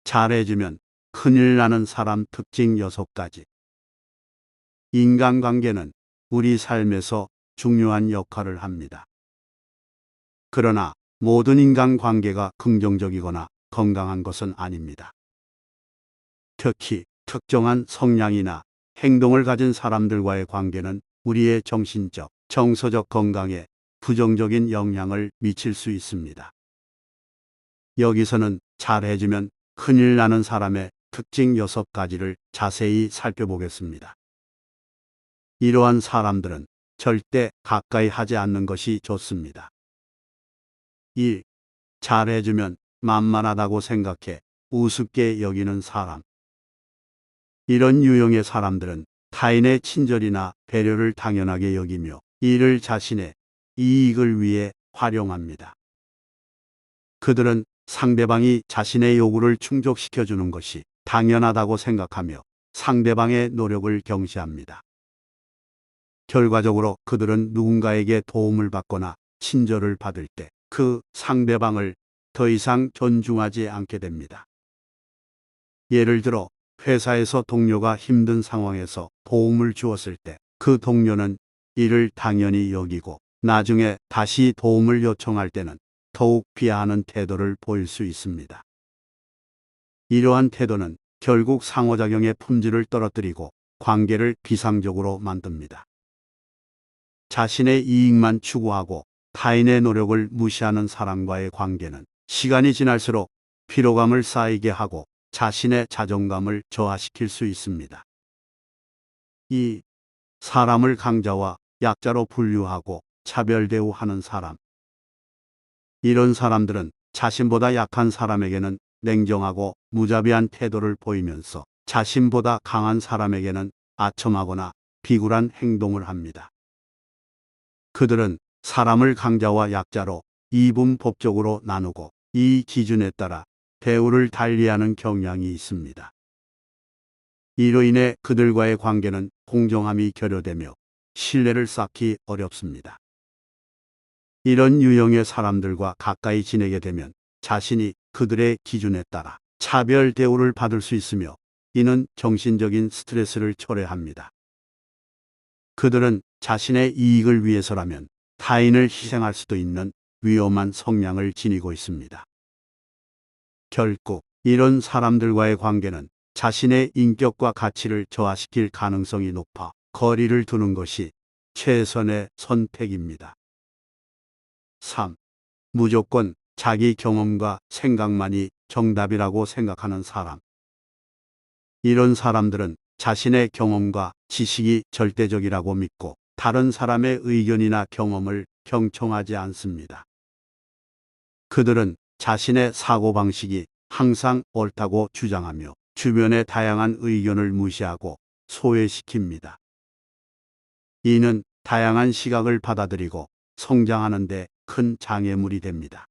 잘해주면 큰일 나는 사람 특징 6가지. 인간관계는 우리 삶에서 중요한 역할을 합니다. 그러나 모든 인간관계가 긍정적이거나 건강한 것은 아닙니다. 특히 특정한 성향이나 행동을 가진 사람들과의 관계는 우리의 정신적, 정서적 건강에 부정적인 영향을 미칠 수 있습니다. 여기서는 잘해주면 큰일 나는 사람의 특징 6가지를 자세히 살펴보겠습니다. 이러한 사람들은 절대 가까이 하지 않는 것이 좋습니다. 1. 잘해주면 만만하다고 생각해 우습게 여기는 사람. 이런 유형의 사람들은 타인의 친절이나 배려를 당연하게 여기며 이를 자신의 이익을 위해 활용합니다. 그들은 상대방이 자신의 요구를 충족시켜주는 것이 당연하다고 생각하며 상대방의 노력을 경시합니다. 결과적으로 그들은 누군가에게 도움을 받거나 친절을 받을 때 그 상대방을 더 이상 존중하지 않게 됩니다. 예를 들어 회사에서 동료가 힘든 상황에서 도움을 주었을 때 그 동료는 이를 당연히 여기고 나중에 다시 도움을 요청할 때는 더욱 비하하는 태도를 보일 수 있습니다. 이러한 태도는 결국 상호작용의 품질을 떨어뜨리고 관계를 비상적으로 만듭니다. 자신의 이익만 추구하고 타인의 노력을 무시하는 사람과의 관계는 시간이 지날수록 피로감을 쌓이게 하고 자신의 자존감을 저하시킬 수 있습니다. 2. 사람을 강자와 약자로 분류하고 차별 대우하는 사람. 이런 사람들은 자신보다 약한 사람에게는 냉정하고 무자비한 태도를 보이면서 자신보다 강한 사람에게는 아첨하거나 비굴한 행동을 합니다. 그들은 사람을 강자와 약자로 이분법적으로 나누고 이 기준에 따라 대우를 달리하는 경향이 있습니다. 이로 인해 그들과의 관계는 공정함이 결여되며 신뢰를 쌓기 어렵습니다. 이런 유형의 사람들과 가까이 지내게 되면 자신이 그들의 기준에 따라 차별 대우를 받을 수 있으며 이는 정신적인 스트레스를 초래합니다. 그들은 자신의 이익을 위해서라면 타인을 희생할 수도 있는 위험한 성향을 지니고 있습니다. 결국 이런 사람들과의 관계는 자신의 인격과 가치를 저하시킬 가능성이 높아 거리를 두는 것이 최선의 선택입니다. 3. 무조건 자기 경험과 생각만이 정답이라고 생각하는 사람. 이런 사람들은 자신의 경험과 지식이 절대적이라고 믿고 다른 사람의 의견이나 경험을 경청하지 않습니다. 그들은 자신의 사고방식이 항상 옳다고 주장하며 주변의 다양한 의견을 무시하고 소외시킵니다. 이는 다양한 시각을 받아들이고 성장하는 데 큰 장애물이 됩니다.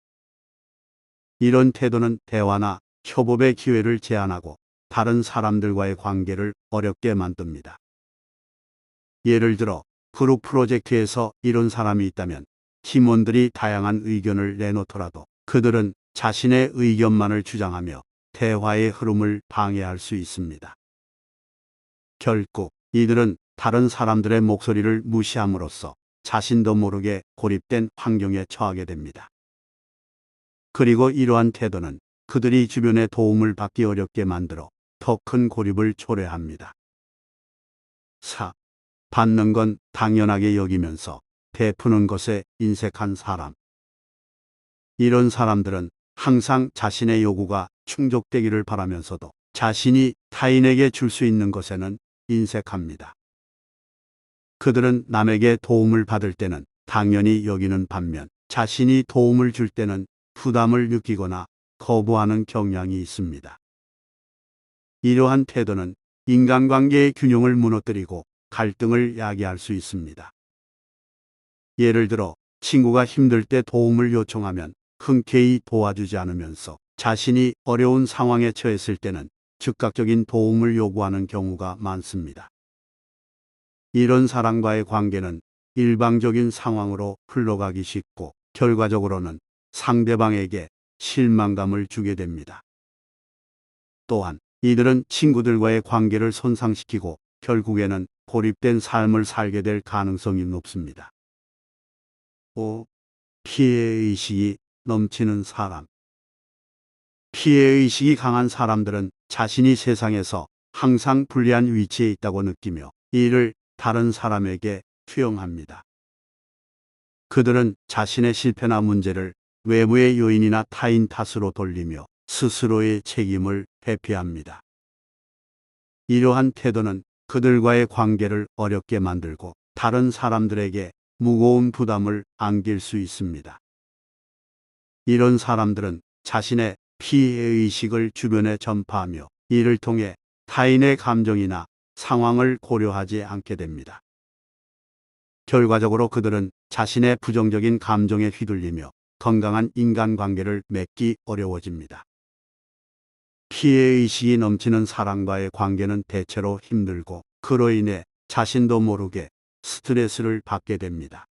이런 태도는 대화나 협업의 기회를 제한하고 다른 사람들과의 관계를 어렵게 만듭니다. 예를 들어 그룹 프로젝트에서 이런 사람이 있다면 팀원들이 다양한 의견을 내놓더라도 그들은 자신의 의견만을 주장하며 대화의 흐름을 방해할 수 있습니다. 결국 이들은 다른 사람들의 목소리를 무시함으로써 자신도 모르게 고립된 환경에 처하게 됩니다. 그리고 이러한 태도는 그들이 주변의 도움을 받기 어렵게 만들어 더 큰 고립을 초래합니다. 4. 받는 건 당연하게 여기면서 베푸는 것에 인색한 사람. 이런 사람들은 항상 자신의 요구가 충족되기를 바라면서도 자신이 타인에게 줄 수 있는 것에는 인색합니다. 그들은 남에게 도움을 받을 때는 당연히 여기는 반면 자신이 도움을 줄 때는 부담을 느끼거나 거부하는 경향이 있습니다. 이러한 태도는 인간관계의 균형을 무너뜨리고 갈등을 야기할 수 있습니다. 예를 들어 친구가 힘들 때 도움을 요청하면 흔쾌히 도와주지 않으면서 자신이 어려운 상황에 처했을 때는 즉각적인 도움을 요구하는 경우가 많습니다. 이런 사람과의 관계는 일방적인 상황으로 흘러가기 쉽고 결과적으로는 상대방에게 실망감을 주게 됩니다. 또한 이들은 친구들과의 관계를 손상시키고 결국에는 고립된 삶을 살게 될 가능성이 높습니다. 5. 피해의식이 넘치는 사람. 피해의식이 강한 사람들은 자신이 세상에서 항상 불리한 위치에 있다고 느끼며 이를 다른 사람에게 투영합니다. 그들은 자신의 실패나 문제를 외부의 요인이나 타인 탓으로 돌리며 스스로의 책임을 회피합니다. 이러한 태도는 그들과의 관계를 어렵게 만들고 다른 사람들에게 무거운 부담을 안길 수 있습니다. 이런 사람들은 자신의 피해의식을 주변에 전파하며 이를 통해 타인의 감정이나 상황을 고려하지 않게 됩니다. 결과적으로 그들은 자신의 부정적인 감정에 휘둘리며 건강한 인간관계를 맺기 어려워집니다. 피해의식이 넘치는 사람과의 관계는 대체로 힘들고 그로 인해 자신도 모르게 스트레스를 받게 됩니다.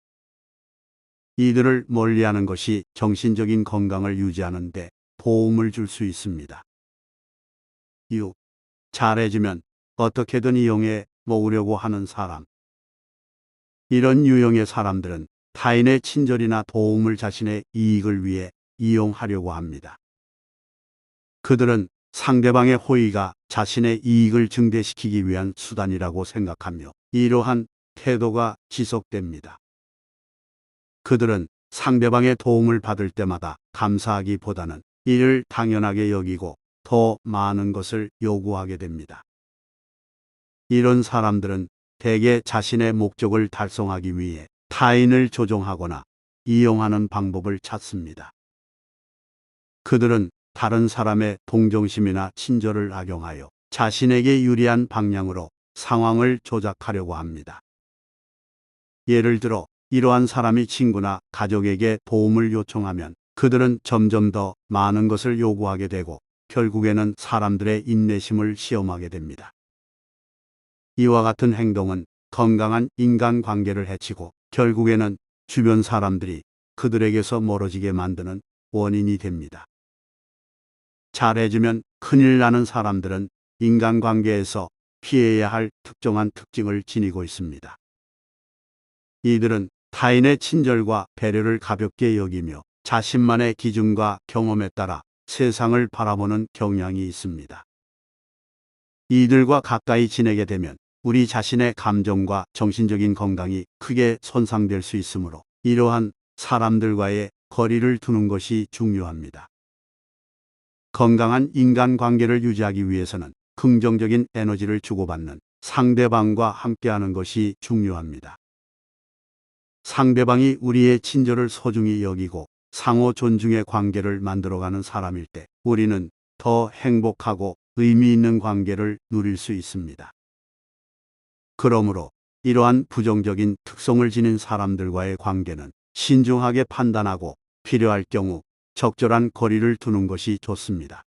이들을 멀리하는 것이 정신적인 건강을 유지하는 데 도움을 줄 수 있습니다. 6. 잘해주면 어떻게든 이용해 먹으려고 하는 사람. 이런 유형의 사람들은 타인의 친절이나 도움을 자신의 이익을 위해 이용하려고 합니다. 그들은 상대방의 호의가 자신의 이익을 증대시키기 위한 수단이라고 생각하며 이러한 태도가 지속됩니다. 그들은 상대방의 도움을 받을 때마다 감사하기보다는 이를 당연하게 여기고 더 많은 것을 요구하게 됩니다. 이런 사람들은 대개 자신의 목적을 달성하기 위해 타인을 조종하거나 이용하는 방법을 찾습니다. 그들은 다른 사람의 동정심이나 친절을 악용하여 자신에게 유리한 방향으로 상황을 조작하려고 합니다. 예를 들어 이러한 사람이 친구나 가족에게 도움을 요청하면 그들은 점점 더 많은 것을 요구하게 되고 결국에는 사람들의 인내심을 시험하게 됩니다. 이와 같은 행동은 건강한 인간관계를 해치고 결국에는 주변 사람들이 그들에게서 멀어지게 만드는 원인이 됩니다. 잘해주면 큰일 나는 사람들은 인간관계에서 피해야 할 특정한 특징을 지니고 있습니다. 이들은 타인의 친절과 배려를 가볍게 여기며 자신만의 기준과 경험에 따라 세상을 바라보는 경향이 있습니다. 이들과 가까이 지내게 되면 우리 자신의 감정과 정신적인 건강이 크게 손상될 수 있으므로 이러한 사람들과의 거리를 두는 것이 중요합니다. 건강한 인간관계를 유지하기 위해서는 긍정적인 에너지를 주고받는 상대방과 함께하는 것이 중요합니다. 상대방이 우리의 친절을 소중히 여기고 상호 존중의 관계를 만들어가는 사람일 때 우리는 더 행복하고 의미 있는 관계를 누릴 수 있습니다. 그러므로 이러한 부정적인 특성을 지닌 사람들과의 관계는 신중하게 판단하고 필요할 경우 적절한 거리를 두는 것이 좋습니다.